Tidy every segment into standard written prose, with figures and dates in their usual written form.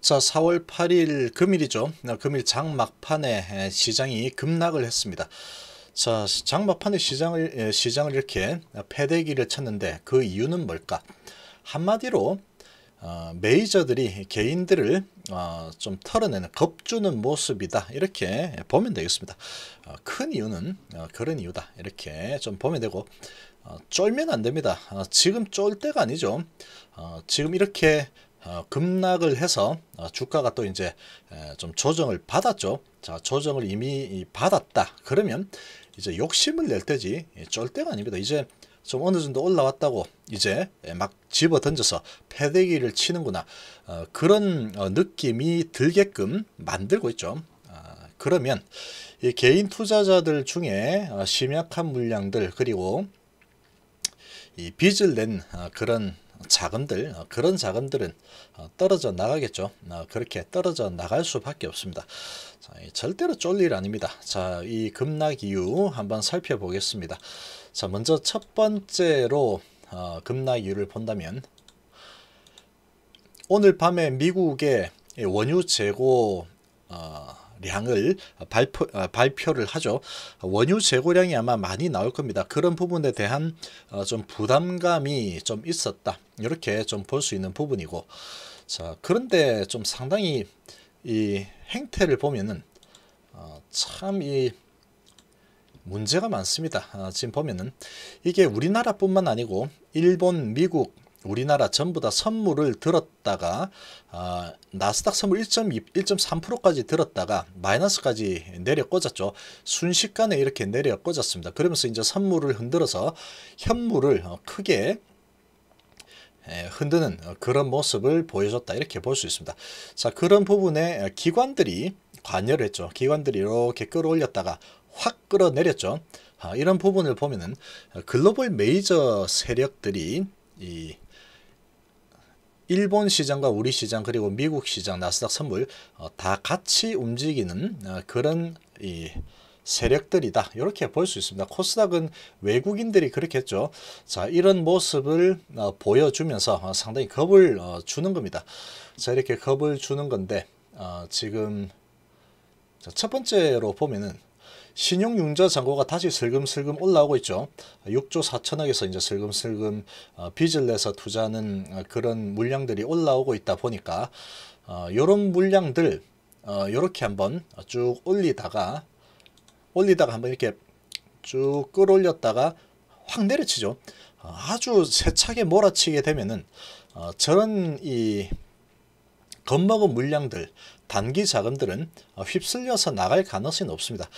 자, 4월 8일 금일이죠. 금일 장막판에 시장이 급락을 했습니다. 자, 장막판에 시장을 이렇게 패대기를 쳤는데 그 이유는 뭘까? 한마디로 메이저들이 개인들을 좀 털어내는 겁주는 모습이다, 이렇게 보면 되겠습니다. 큰 이유는 그런 이유다, 이렇게 좀 보면 되고, 쫄면 안 됩니다. 지금 쫄 때가 아니죠. 지금 이렇게 급락을 해서 주가가 또 이제 좀 조정을 받았죠. 자, 조정을 이미 받았다 그러면 이제 욕심을 낼 때지 쫄 때가 아닙니다. 이제 좀 어느 정도 올라왔다고 이제 막 집어 던져서 패대기를 치는구나, 그런 느낌이 들게끔 만들고 있죠. 그러면 이 개인 투자자들 중에 심약한 물량들, 그리고 이 빚을 낸 그런 자금들, 그런 자금들은 떨어져 나가겠죠. 그렇게 떨어져 나갈 수밖에 없습니다. 자, 절대로 쫄 일 아닙니다. 자, 이 급락 이유 한번 살펴보겠습니다. 자, 먼저 첫 번째로 급락 이유를 본다면, 오늘 밤에 미국의 원유 재고 량을 발표를 하죠. 원유 재고량이 아마 많이 나올 겁니다. 그런 부분에 대한 좀 부담감이 좀 있었다, 이렇게 좀 볼 수 있는 부분이고, 자, 그런데 좀 상당히 이 행태를 보면은 참 이 문제가 많습니다. 지금 보면은 이게 우리나라뿐만 아니고 일본, 미국, 우리나라 전부 다 선물을 들었다가 나스닥 선물 1.3%까지 들었다가 마이너스까지 내려 꽂았죠. 순식간에 이렇게 내려 꽂았습니다. 그러면서 이제 선물을 흔들어서 현물을 크게 흔드는 그런 모습을 보여줬다, 이렇게 볼 수 있습니다. 자, 그런 부분에 기관들이 관여를 했죠. 기관들이 이렇게 끌어올렸다가 확 끌어내렸죠. 이런 부분을 보면은 글로벌 메이저 세력들이 이 일본 시장과 우리 시장, 그리고 미국 시장 나스닥 선물 다 같이 움직이는 그런 이 세력들이다, 이렇게 볼 수 있습니다. 코스닥은 외국인들이 그렇게 했죠. 자, 이런 모습을 보여주면서 상당히 겁을 주는 겁니다. 자, 이렇게 겁을 주는 건데, 지금 첫 번째로 보면은 신용융자 잔고가 다시 슬금슬금 올라오고 있죠. 6조 4천억에서 이제 슬금슬금 빚을 내서 투자하는 그런 물량들이 올라오고 있다 보니까 이런 물량들 이렇게 한번 쭉 올리다가 한번 이렇게 쭉 끌어올렸다가 확 내려치죠. 아주 세차게 몰아치게 되면은 저런 이 겁먹은 물량들, 단기 자금들은 휩쓸려서 나갈 가능성이 높습니다.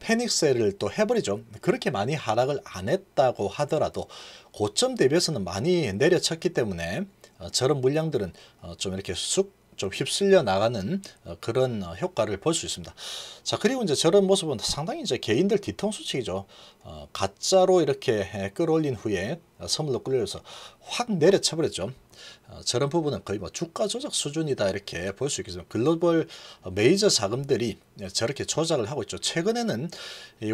패닉셀을 또 해버리죠. 그렇게 많이 하락을 안 했다고 하더라도 고점 대비해서는 많이 내려쳤기 때문에 저런 물량들은 좀 이렇게 좀 휩쓸려 나가는 그런 효과를 볼 수 있습니다. 자, 그리고 이제 저런 모습은 상당히 이제 개인들 뒤통수치기죠. 가짜로 이렇게 끌어올린 후에 선물로 끌려서 확 내려쳐 버렸죠. 저런 부분은 거의 뭐 주가 조작 수준이다, 이렇게 볼 수 있겠습니다. 글로벌 메이저 자금들이 저렇게 조작을 하고 있죠. 최근에는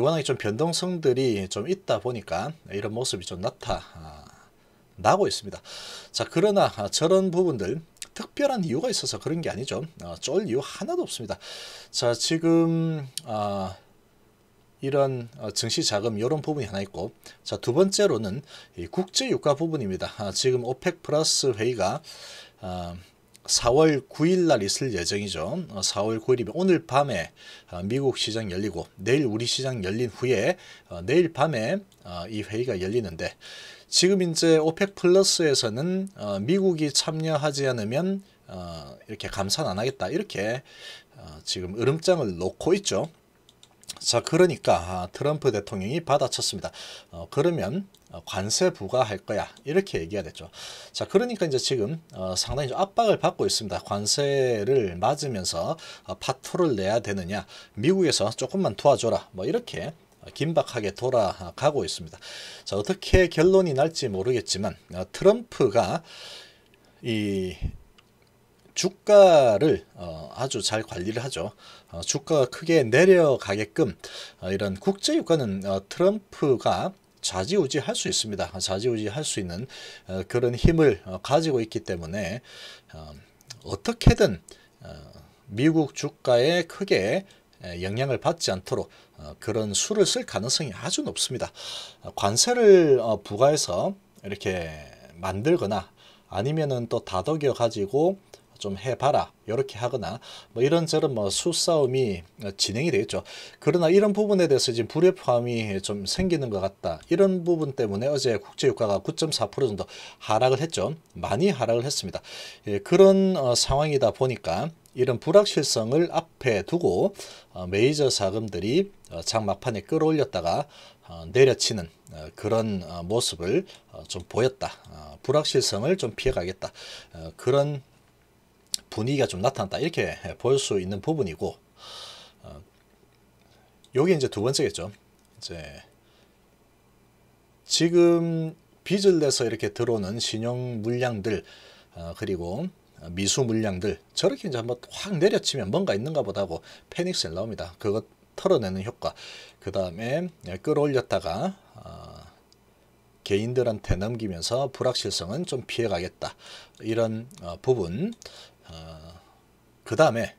워낙에 좀 변동성들이 좀 있다 보니까 이런 모습이 좀 나타나고 있습니다. 자, 그러나 저런 부분들 특별한 이유가 있어서 그런 게 아니죠. 쫄 이유 하나도 없습니다. 자, 지금 이런 증시 자금, 이런 부분이 하나 있고, 자, 두 번째로는 이 국제 유가 부분입니다. 지금 오펙 플러스 회의가 4월 9일 날 있을 예정이죠. 4월 9일이면 오늘 밤에 미국 시장 열리고 내일 우리 시장 열린 후에 내일 밤에 이 회의가 열리는데, 지금 이제 오펙 플러스에서는 미국이 참여하지 않으면 이렇게 감산 안 하겠다, 이렇게 지금 으름장을 놓고 있죠. 자, 그러니까 트럼프 대통령이 받아쳤습니다. 그러면 관세 부과할 거야, 이렇게 얘기가 됐죠. 자, 그러니까 이제 지금 상당히 좀 압박을 받고 있습니다. 관세를 맞으면서 파토를 내야 되느냐, 미국에서 조금만 도와줘라, 뭐 이렇게 긴박하게 돌아가고 있습니다. 자, 어떻게 결론이 날지 모르겠지만 트럼프가 이 주가를 아주 잘 관리를 하죠. 주가가 크게 내려가게끔 이런 국제 유가는 트럼프가 좌지우지 할 수 있습니다. 좌지우지 할 수 있는 그런 힘을 가지고 있기 때문에 어떻게든 미국 주가에 크게 영향을 받지 않도록 그런 수를 쓸 가능성이 아주 높습니다. 관세를 부과해서 이렇게 만들거나 아니면은 또 다독여 가지고 좀 해봐라 이렇게 하거나 뭐 이런저런 뭐 수싸움이 진행이 되겠죠. 그러나 이런 부분에 대해서 지금 불협화음이 좀 생기는 것 같다. 이런 부분 때문에 어제 국제유가가 9.4% 정도 하락을 했죠. 많이 하락을 했습니다. 예, 그런 상황이다 보니까 이런 불확실성을 앞에 두고 메이저 자금들이 장 막판에 끌어올렸다가 내려치는 그런 모습을 좀 보였다. 불확실성을 좀 피해가겠다. 그런 분위기가 좀 나타났다. 이렇게 볼 수 있는 부분이고, 요게 이제 두 번째겠죠. 이제 지금 빚을 내서 이렇게 들어오는 신용 물량들, 그리고 미수 물량들 저렇게 이제 한번 확 내려치면 뭔가 있는가 보다 하고 패닉셀 나옵니다. 그거 털어내는 효과. 그 다음에 끌어올렸다가 개인들한테 넘기면서 불확실성은 좀 피해가겠다. 이런 부분. 그 다음에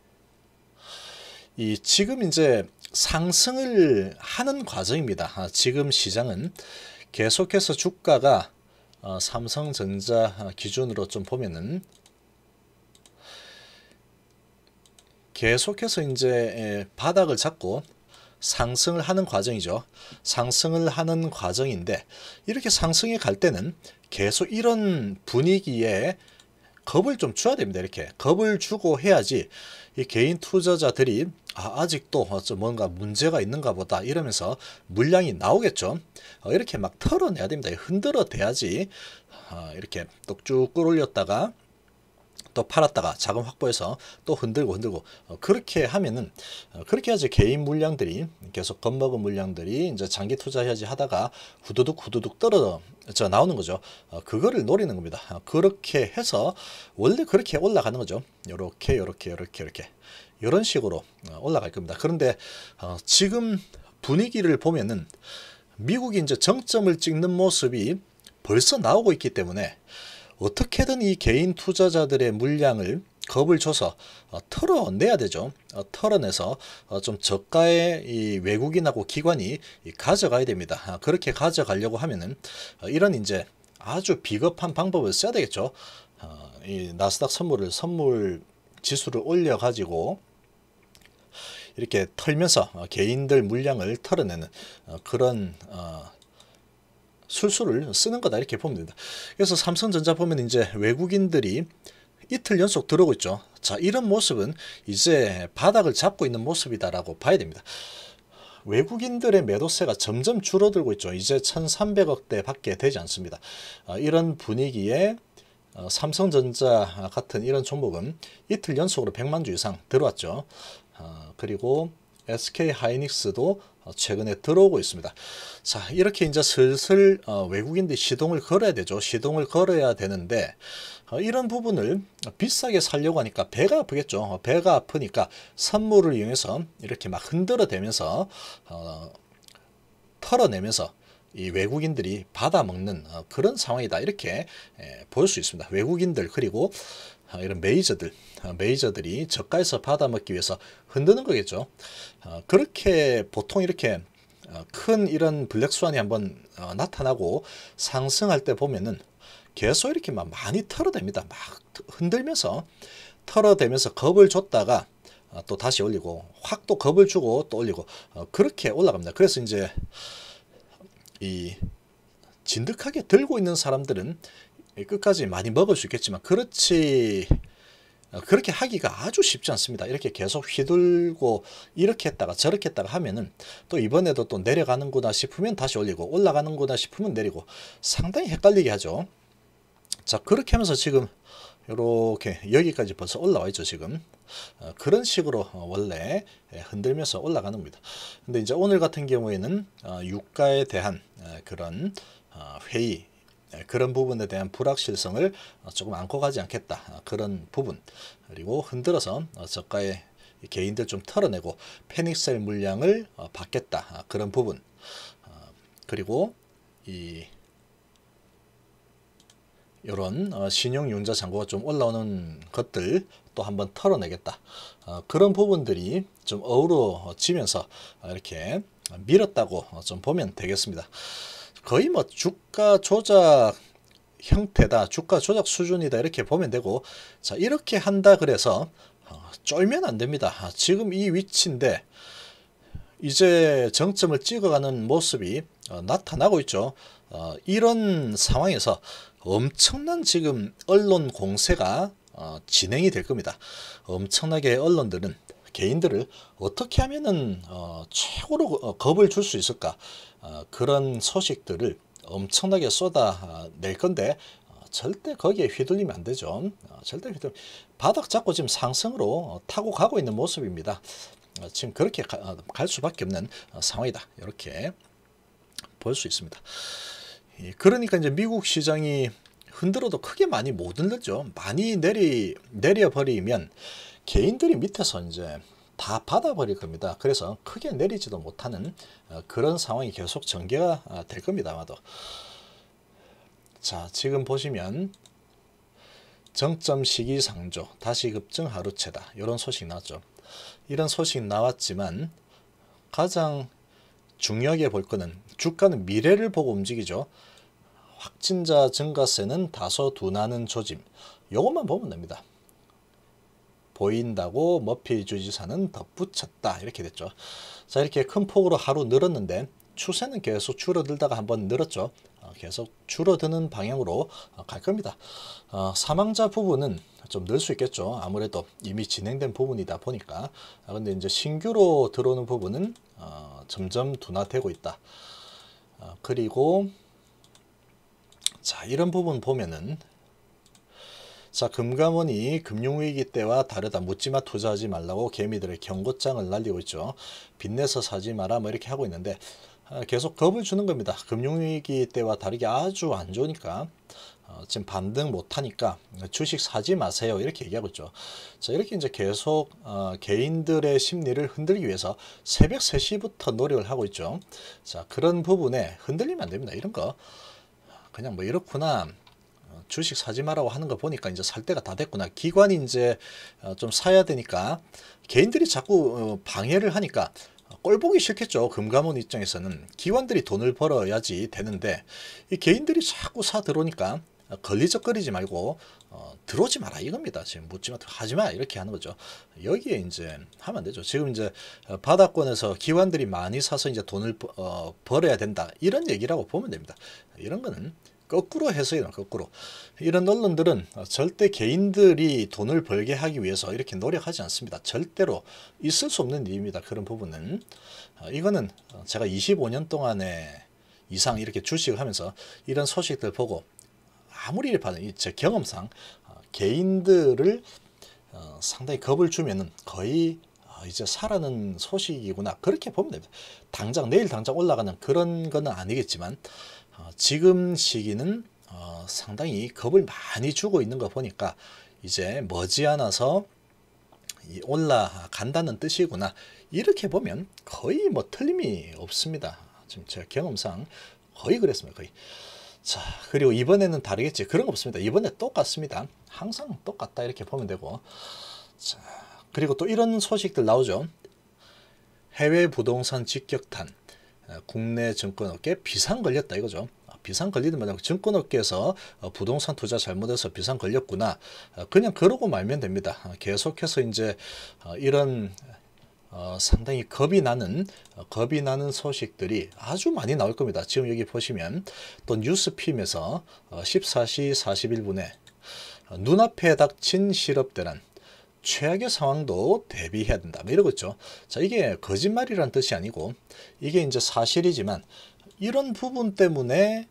이 지금 이제 상승을 하는 과정입니다. 지금 시장은 계속해서 주가가 삼성전자 기준으로 좀 보면은 계속해서 이제 바닥을 잡고 상승을 하는 과정이죠. 상승을 하는 과정인데 이렇게 상승해 갈 때는 계속 이런 분위기에 겁을 좀 줘야 됩니다. 이렇게 겁을 주고 해야지 이 개인 투자자들이 아직도 뭔가 문제가 있는가 보다 이러면서 물량이 나오겠죠. 이렇게 막 털어내야 됩니다. 흔들어 대야지 이렇게 뚝쭉 끌어올렸다가 또 팔았다가 자금 확보해서 또 흔들고 그렇게 하면은 그렇게 해야지 개인 물량들이 계속 겁먹은 물량들이 이제 장기 투자해야지 하다가 후두둑 떨어져 나오는 거죠. 그거를 노리는 겁니다. 그렇게 해서 원래 그렇게 올라가는 거죠. 요렇게 이런 식으로 올라갈 겁니다. 그런데 지금 분위기를 보면은 미국이 이제 정점을 찍는 모습이 벌써 나오고 있기 때문에 어떻게든 이 개인 투자자들의 물량을 겁을 줘서 털어내야 되죠. 털어내서 좀 저가의 이 외국인하고 기관이 가져가야 됩니다. 그렇게 가져가려고 하면은 이런 이제 아주 비겁한 방법을 써야 되겠죠. 이 나스닥 선물 지수를 올려 가지고 이렇게 털면서 개인들 물량을 털어내는 그런 술수를 쓰는 거다 이렇게 보면 됩니다. 그래서 삼성전자 보면 이제 외국인들이 이틀 연속 들어오고 있죠. 자, 이런 모습은 이제 바닥을 잡고 있는 모습이다라고 봐야 됩니다. 외국인들의 매도세가 점점 줄어들고 있죠. 이제 1300억대 밖에 되지 않습니다. 이런 분위기에 삼성전자 같은 이런 종목은 이틀 연속으로 100만 주 이상 들어왔죠. 그리고 SK 하이닉스도 최근에 들어오고 있습니다. 자, 이렇게 이제 슬슬 외국인들이 시동을 걸어야 되죠. 시동을 걸어야 되는데 이런 부분을 비싸게 살려고 하니까 배가 아프겠죠. 배가 아프니까 선물을 이용해서 이렇게 막 흔들어 대면서 털어내면서 이 외국인들이 받아먹는 그런 상황이다 이렇게 볼 수 있습니다. 외국인들 그리고 이런 메이저들이 저가에서 받아먹기 위해서 흔드는 거겠죠. 그렇게 보통 이렇게 큰 이런 블랙스완이 한번 나타나고 상승할 때 보면은 계속 이렇게 막 많이 털어댑니다. 막 흔들면서 털어대면서 겁을 줬다가 또 다시 올리고 확 또 겁을 주고 또 올리고 그렇게 올라갑니다. 그래서 이제 이 진득하게 들고 있는 사람들은 끝까지 많이 먹을 수 있겠지만 그렇게 하기가 아주 쉽지 않습니다. 이렇게 계속 휘둘고 이렇게 했다가 저렇게 했다가 하면은 또 이번에도 또 내려가는구나 싶으면 다시 올리고 올라가는구나 싶으면 내리고 상당히 헷갈리게 하죠. 자, 그렇게 하면서 지금 이렇게 여기까지 벌써 올라와 있죠. 지금 그런 식으로 원래 흔들면서 올라가는 겁니다. 근데 이제 오늘 같은 경우에는 유가에 대한 그런 회의, 그런 부분에 대한 불확실성을 조금 안고 가지 않겠다. 그런 부분. 그리고 흔들어서 저가의 개인들 좀 털어내고 패닉셀 물량을 받겠다. 그런 부분. 그리고 이 이런 신용융자 잔고가 좀 올라오는 것들 또 한번 털어내겠다. 그런 부분들이 좀 어우러지면서 이렇게 밀었다고 좀 보면 되겠습니다. 거의 뭐 주가 조작 형태다, 주가 조작 수준이다 이렇게 보면 되고, 자 이렇게 한다 그래서 쫄면 안 됩니다. 지금 이 위치인데 이제 정점을 찍어가는 모습이 나타나고 있죠. 이런 상황에서 엄청난 지금 언론 공세가 진행이 될 겁니다. 엄청나게 언론들은 개인들을 어떻게 하면은 최고로 겁을 줄 수 있을까, 그런 소식들을 엄청나게 쏟아낼 건데 절대 거기에 휘둘리면 안 되죠. 절대 바닥 잡고 지금 상승으로 타고 가고 있는 모습입니다. 지금 그렇게 갈 수밖에 없는 상황이다, 이렇게 볼 수 있습니다. 그러니까 이제 미국 시장이 흔들어도 크게 많이 못 흔들죠. 많이 내려버리면 개인들이 밑에서 이제 다 받아버릴 겁니다. 그래서 크게 내리지도 못하는 그런 상황이 계속 전개가 될 겁니다, 아마도. 자, 지금 보시면 정점 시기상조, 다시 급증 하루채다, 이런 소식 나왔죠. 이런 소식 나왔지만 가장 중요하게 볼 거는 주가는 미래를 보고 움직이죠. 확진자 증가세는 다소 둔하는 조짐, 이것만 보면 됩니다. 보인다고 머피 주지사는 덧붙였다, 이렇게 됐죠. 자, 이렇게 큰 폭으로 하루 늘었는데 추세는 계속 줄어들다가 한번 늘었죠. 계속 줄어드는 방향으로 갈 겁니다. 사망자 부분은 좀 늘 수 있겠죠. 아무래도 이미 진행된 부분이다 보니까. 근데 이제 신규로 들어오는 부분은 점점 둔화되고 있다. 그리고 자, 이런 부분 보면은, 자, 금감원이 금융위기 때와 다르다, 묻지마 투자하지 말라고 개미들의 경고장을 날리고 있죠. 빚내서 사지 마라 뭐 이렇게 하고 있는데 계속 겁을 주는 겁니다. 금융위기 때와 다르게 아주 안 좋으니까 지금 반등 못하니까 주식 사지 마세요, 이렇게 얘기하고 있죠. 자, 이렇게 이제 계속 개인들의 심리를 흔들기 위해서 새벽 3시부터 노력을 하고 있죠. 자, 그런 부분에 흔들리면 안 됩니다. 이런 거 그냥 뭐 이렇구나, 주식 사지 마라고 하는 거 보니까 이제 살 때가 다 됐구나, 기관이 이제 좀 사야 되니까 개인들이 자꾸 방해를 하니까 꼴 보기 싫겠죠. 금감원 입장에서는 기관들이 돈을 벌어야지 되는데 이 개인들이 자꾸 사 들어오니까 걸리적거리지 말고 들어오지 마라 이겁니다. 지금 묻지마 하지마 이렇게 하는 거죠. 여기에 이제 하면 안 되죠. 지금 이제 바닥권에서 기관들이 많이 사서 이제 돈을 벌어야 된다, 이런 얘기라고 보면 됩니다. 이런 거는 거꾸로 해석이나 거꾸로. 이런 언론들은 절대 개인들이 돈을 벌게 하기 위해서 이렇게 노력하지 않습니다. 절대로 있을 수 없는 일입니다. 그런 부분은. 이거는 제가 25년 동안에 이상 이렇게 주식을 하면서 이런 소식들 보고 아무리 봐도 제 경험상 개인들을 상당히 겁을 주면은 거의 이제 사라는 소식이구나, 그렇게 보면 됩니다. 당장 내일 당장 올라가는 그런 거는 아니겠지만 지금 시기는 상당히 겁을 많이 주고 있는 거 보니까 이제 머지않아서 올라간다는 뜻이구나, 이렇게 보면 거의 뭐 틀림이 없습니다. 지금 제 경험상 거의 그랬습니다. 거의. 자, 그리고 이번에는 다르겠지, 그런 거 없습니다. 이번에 똑같습니다. 항상 똑같다, 이렇게 보면 되고. 자, 그리고 또 이런 소식들 나오죠. 해외 부동산 직격탄, 국내 증권업계 비상 걸렸다, 이거죠. 비상 걸리는 말은 증권업계에서 부동산 투자 잘못해서 비상 걸렸구나, 그냥 그러고 말면 됩니다. 계속해서 이제 이런 상당히 겁이 나는 소식들이 아주 많이 나올 겁니다. 지금 여기 보시면 또 뉴스핌에서 14시 41분에 눈앞에 닥친 실업대란, 최악의 상황도 대비해야 된다, 뭐 이러고 있죠. 자, 이게 거짓말이란 뜻이 아니고 이게 이제 사실이지만 이런 부분 때문에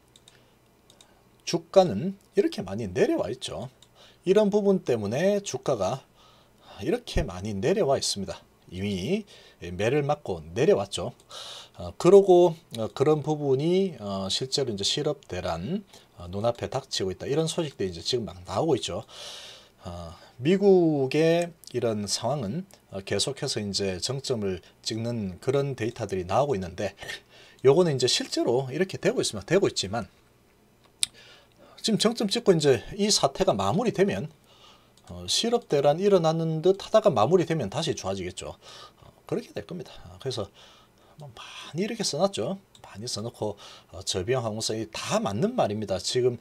주가는 이렇게 많이 내려와 있죠. 이런 부분 때문에 주가가 이렇게 많이 내려와 있습니다. 이미 매를 맞고 내려왔죠. 그러고 그런 부분이 실제로 이제 실업 대란 눈앞에 닥치고 있다, 이런 소식들이 이제 지금 막 나오고 있죠. 미국의 이런 상황은 계속해서 이제 정점을 찍는 그런 데이터들이 나오고 있는데 요거는 이제 실제로 이렇게 되고 있습니다. 되고 있지만 지금 정점 찍고 이제 이 사태가 마무리되면 실업 대란 일어나는 듯 하다가 마무리되면 다시 좋아지겠죠. 그렇게 될 겁니다. 그래서 많이 이렇게 써놨죠. 많이 써놓고 저비용 항공성이 다 맞는 말입니다. 지금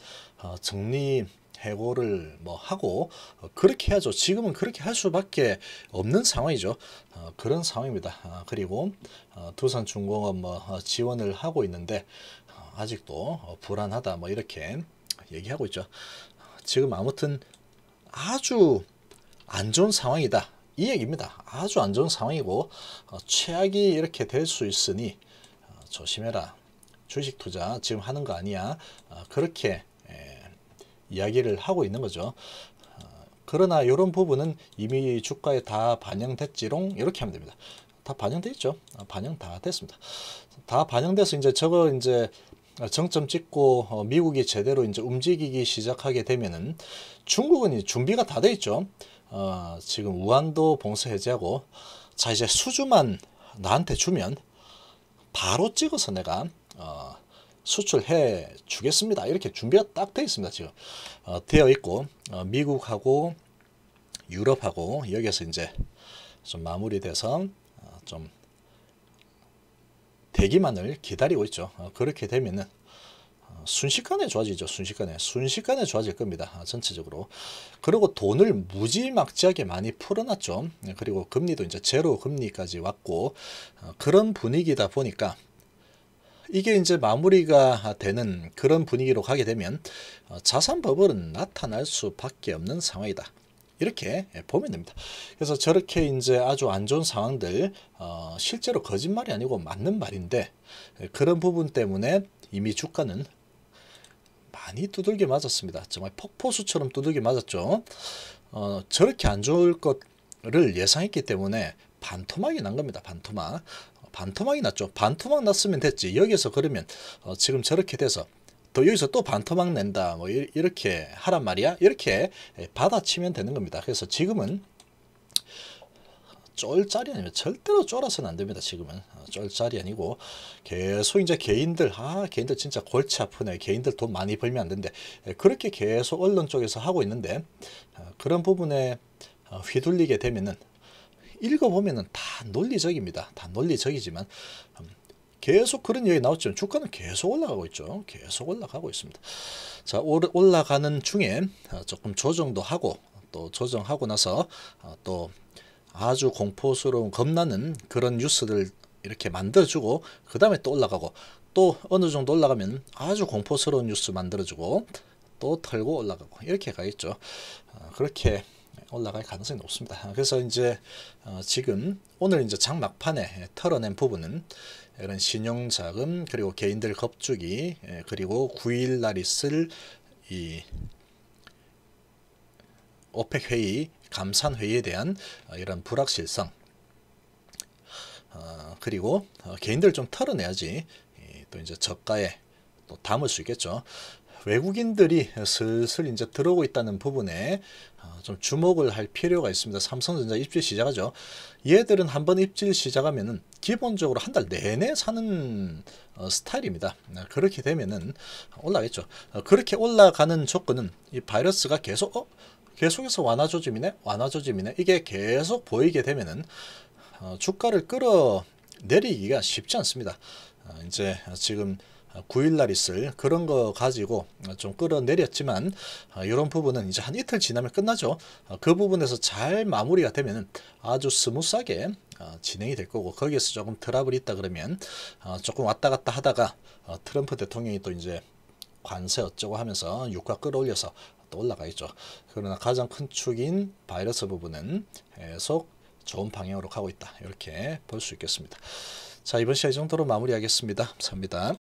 정리 해고를 뭐 하고 그렇게 해야죠. 지금은 그렇게 할 수밖에 없는 상황이죠. 그런 상황입니다. 그리고 두산중공업 뭐 지원을 하고 있는데 아직도 불안하다 뭐 이렇게 얘기하고 있죠. 지금 아무튼 아주 안 좋은 상황이다 이 얘기입니다. 아주 안 좋은 상황이고 최악이 이렇게 될 수 있으니 조심해라. 주식 투자 지금 하는 거 아니야. 그렇게 이야기를 하고 있는 거죠. 그러나 이런 부분은 이미 주가에 다 반영됐지롱 이렇게 하면 됩니다. 다 반영돼 있죠. 반영 다 됐습니다. 다 반영돼서 이제 저거 이제 정점 찍고 미국이 제대로 이제 움직이기 시작하게 되면은 중국은 준비가 다 돼 있죠. 지금 우한도 봉쇄 해제하고 자 이제 수주만 나한테 주면 바로 찍어서 내가 수출해 주겠습니다. 이렇게 준비가 딱 돼 있습니다. 지금 되어 있고 미국하고 유럽하고 여기서 이제 좀 마무리돼서 좀 대기만을 기다리고 있죠. 그렇게 되면은 순식간에 좋아지죠. 순식간에 좋아질 겁니다. 전체적으로. 그리고 돈을 무지막지하게 많이 풀어놨죠. 그리고 금리도 이제 제로 금리까지 왔고 그런 분위기다 보니까 이게 이제 마무리가 되는 그런 분위기로 가게 되면 자산 버블은 나타날 수밖에 없는 상황이다. 이렇게 보면 됩니다. 그래서 저렇게 이제 아주 안 좋은 상황들 실제로 거짓말이 아니고 맞는 말인데 그런 부분 때문에 이미 주가는 많이 두들겨 맞았습니다. 정말 폭포수처럼 두들겨 맞았죠. 저렇게 안 좋을 것을 예상했기 때문에 반토막이 난 겁니다. 반토막이 났죠. 반토막 났으면 됐지. 여기서 그러면 지금 저렇게 돼서 또 여기서 또 반토막 낸다 뭐 이렇게 하란 말이야. 이렇게 받아치면 되는 겁니다. 그래서 지금은 쫄짜리 아니면 절대로 쫄아서는 안 됩니다. 지금은 쫄짜리 아니고 계속 이제 개인들 진짜 골치 아프네. 개인들 돈 많이 벌면 안 된대. 그렇게 계속 언론 쪽에서 하고 있는데 그런 부분에 휘둘리게 되면은 읽어보면은 다 논리적입니다. 다 논리적이지만 계속 그런 얘기 나왔죠. 주가는 계속 올라가고 있죠. 계속 올라가고 있습니다. 자, 올라가는 중에 조금 조정도 하고 또 조정하고 나서 또 아주 공포스러운 겁나는 그런 뉴스들 이렇게 만들어주고 그 다음에 또 올라가고 또 어느 정도 올라가면 아주 공포스러운 뉴스 만들어주고 또 털고 올라가고 이렇게 가겠죠. 그렇게 올라갈 가능성이 높습니다. 그래서 이제 지금 오늘 이제 장 막판에 털어낸 부분은 이런 신용자금 그리고 개인들 겁주기 그리고 9일 날 있을 이 오펙 회의 감산 회의에 대한 이런 불확실성 그리고 개인들 좀 털어내야지 또 이제 저가에 또 담을 수 있겠죠. 외국인들이 슬슬 이제 들어오고 있다는 부분에 좀 주목을 할 필요가 있습니다. 삼성전자 입질 시작하죠. 얘들은 한번 입질 시작하면은 기본적으로 한 달 내내 사는 스타일입니다. 그렇게 되면은 올라가겠죠. 그렇게 올라가는 조건은 이 바이러스가 계속해서 완화 조짐이네 이게 계속 보이게 되면은 주가를 끌어내리기가 쉽지 않습니다. 이제 지금 9일날 있을 그런 거 가지고 좀 끌어내렸지만 이런 부분은 이제 한 이틀 지나면 끝나죠. 그 부분에서 잘 마무리가 되면 아주 스무스하게 진행이 될 거고 거기에서 조금 트러블이 있다 그러면 조금 왔다 갔다 하다가 트럼프 대통령이 또 이제 관세 어쩌고 하면서 유가 끌어올려서 또 올라가겠죠. 그러나 가장 큰 축인 바이러스 부분은 계속 좋은 방향으로 가고 있다. 이렇게 볼 수 있겠습니다. 자, 이번 시간 이 정도로 마무리하겠습니다. 감사합니다.